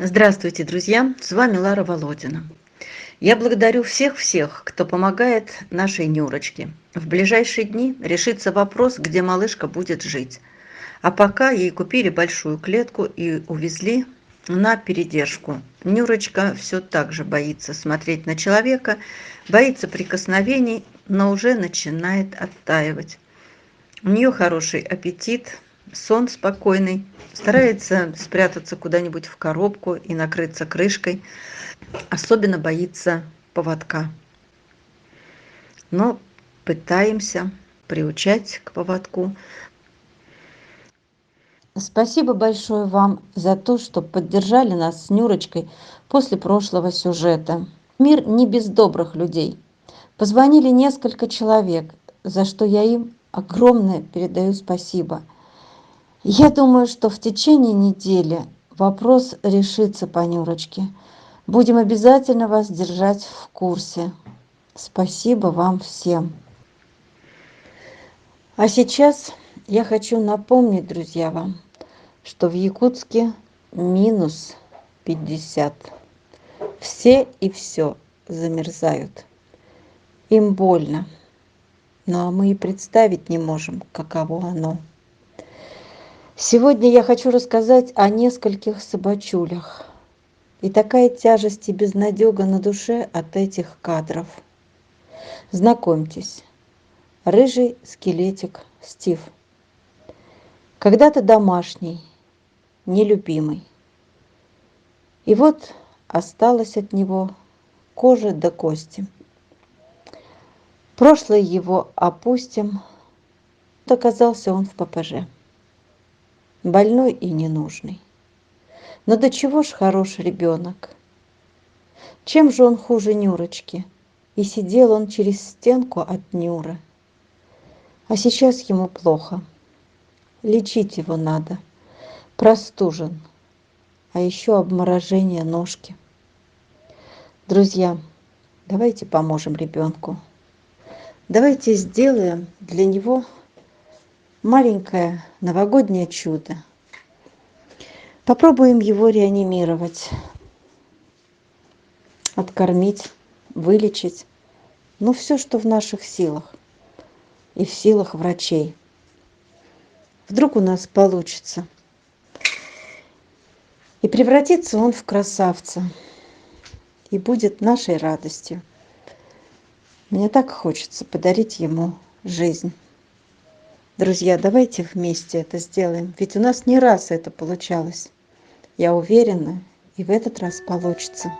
Здравствуйте, друзья! С вами Лара Володина. Я благодарю всех-всех, кто помогает нашей Нюрочке. В ближайшие дни решится вопрос, где малышка будет жить. А пока ей купили большую клетку и увезли на передержку. Нюрочка все так же боится смотреть на человека, боится прикосновений, но уже начинает оттаивать. У нее хороший аппетит, сон спокойный, старается спрятаться куда-нибудь в коробку и накрыться крышкой. Особенно боится поводка. Но пытаемся приучать к поводку. Спасибо большое вам за то, что поддержали нас с Нюрочкой после прошлого сюжета. Мир не без добрых людей. Позвонили несколько человек, за что я им огромное передаю спасибо. Я думаю, что в течение недели вопрос решится по Нюрочке. Будем обязательно вас держать в курсе. Спасибо вам всем. А сейчас я хочу напомнить, друзья, вам, что в Якутске минус 50. Все и все замерзают. Им больно. Но мы и представить не можем, каково оно. Сегодня я хочу рассказать о нескольких собачулях. И такая тяжесть и безнадега на душе от этих кадров. Знакомьтесь, рыжий скелетик Стив. Когда-то домашний, нелюбимый. И вот осталось от него кожа до кости. Прошлое его опустим. Оказался он в ППЖ. Больной и ненужный. Но до чего ж хороший ребенок? Чем же он хуже Нюрочки? И сидел он через стенку от Нюры. А сейчас ему плохо. Лечить его надо. Простужен. А еще обморожение ножки. Друзья, давайте поможем ребенку. Давайте сделаем для него маленькое новогоднее чудо. Попробуем его реанимировать, откормить, вылечить. Ну, все, что в наших силах и в силах врачей. Вдруг у нас получится. И превратится он в красавца. И будет нашей радостью. Мне так хочется подарить ему жизнь. Друзья, давайте вместе это сделаем. Ведь у нас не раз это получалось. Я уверена, и в этот раз получится.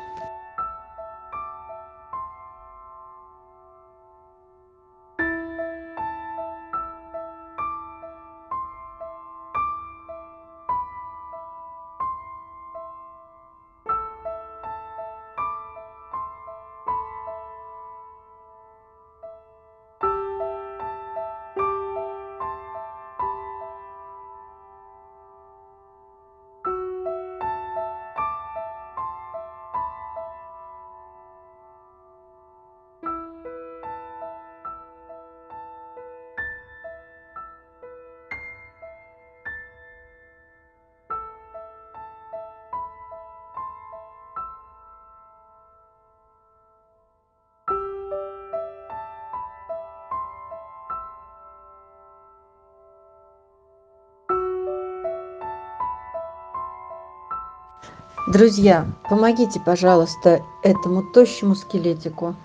Друзья, помогите, пожалуйста, этому тощему скелетику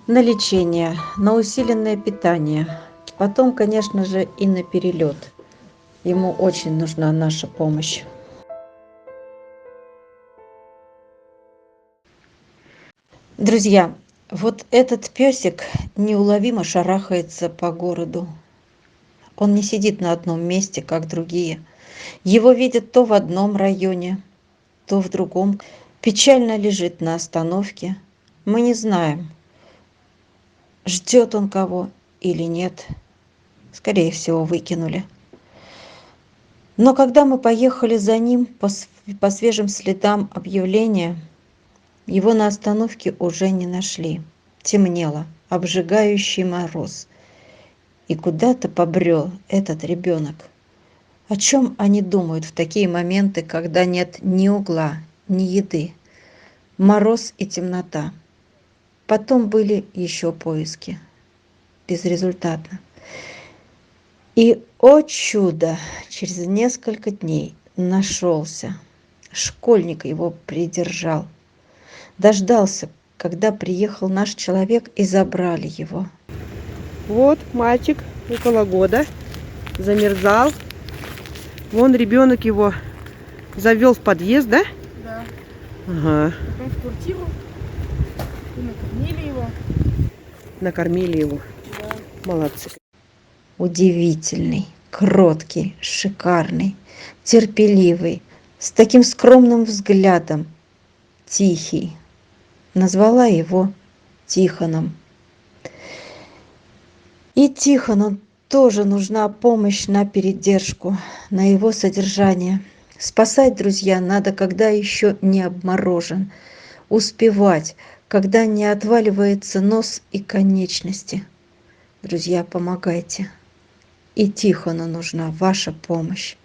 на лечение, на усиленное питание. Потом, конечно же, и на перелет. Ему очень нужна наша помощь. Друзья, вот этот песик неуловимо шарахается по городу. Он не сидит на одном месте, как другие. Его видят то в одном районе, то в другом. Печально лежит на остановке. Мы не знаем, ждет он кого или нет. Скорее всего, выкинули. Но когда мы поехали за ним по свежим следам объявления, его на остановке уже не нашли. Темнело, обжигающий мороз. И куда-то побрел этот ребенок. О чем они думают в такие моменты, когда нет ни угла, ни еды, мороз и темнота. Потом были еще поиски. Безрезультатно. И, о чудо, через несколько дней нашелся. Школьник его придержал. Дождался, когда приехал наш человек, и забрали его. Вот мальчик около года, замерзал. Вон ребенок его завел в подъезд, да? Да. Ага. Потом в квартиру. И накормили его. Накормили его. Да. Молодцы. Удивительный, кроткий, шикарный, терпеливый, с таким скромным взглядом, тихий. Назвала его Тихоном. И Тихону тоже нужна помощь на передержку, на его содержание. Спасать, друзья, надо, когда еще не обморожен. Успевать, когда не отваливается нос и конечности. Друзья, помогайте. И Тихону нужна ваша помощь.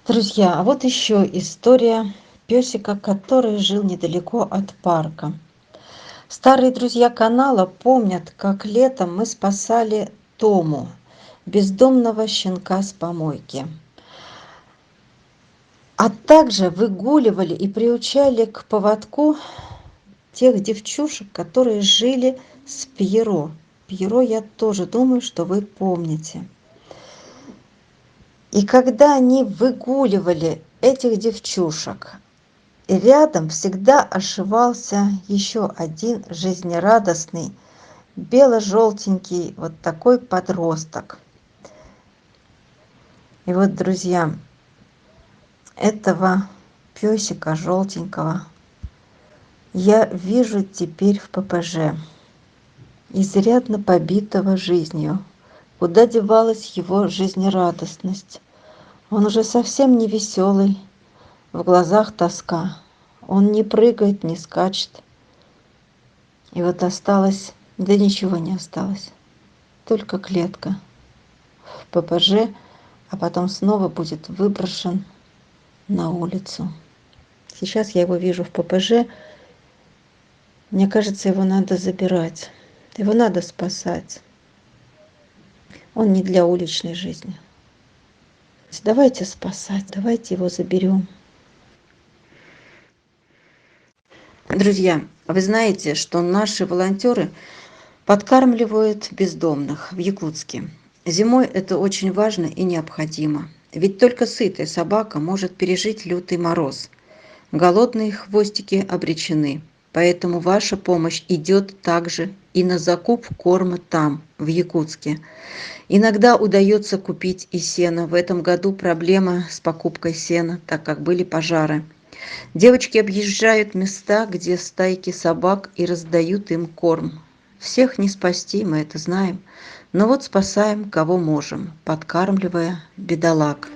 Друзья, а вот еще история песика, который жил недалеко от парка. Старые друзья канала помнят, как летом мы спасали Тому, бездомного щенка с помойки. А также выгуливали и приучали к поводку тех девчушек, которые жили с Пьеро. Пьеро, я тоже думаю, что вы помните. И когда они выгуливали этих девчушек, рядом всегда ошивался еще один жизнерадостный, бело-желтенький вот такой подросток. И вот, друзья, этого песика желтенького я вижу теперь в ППЖ, изрядно побитого жизнью. Куда девалась его жизнерадостность? Он уже совсем не веселый, в глазах тоска. Он не прыгает, не скачет. И вот осталось, да ничего не осталось, только клетка в ППЖ, а потом снова будет выброшен на улицу. Сейчас я его вижу в ППЖ. Мне кажется, его надо забирать. Его надо спасать. Он не для уличной жизни. Давайте спасать, давайте его заберем. Друзья, вы знаете, что наши волонтеры подкармливают бездомных в Якутске. Зимой это очень важно и необходимо. Ведь только сытая собака может пережить лютый мороз. Голодные хвостики обречены. Поэтому ваша помощь идет также и на закуп корма там, в Якутске. Иногда удается купить и сено. В этом году проблема с покупкой сена, так как были пожары. Девочки объезжают места, где стайки собак, и раздают им корм. Всех не спасти, мы это знаем. Но вот спасаем, кого можем, подкармливая бедолаг.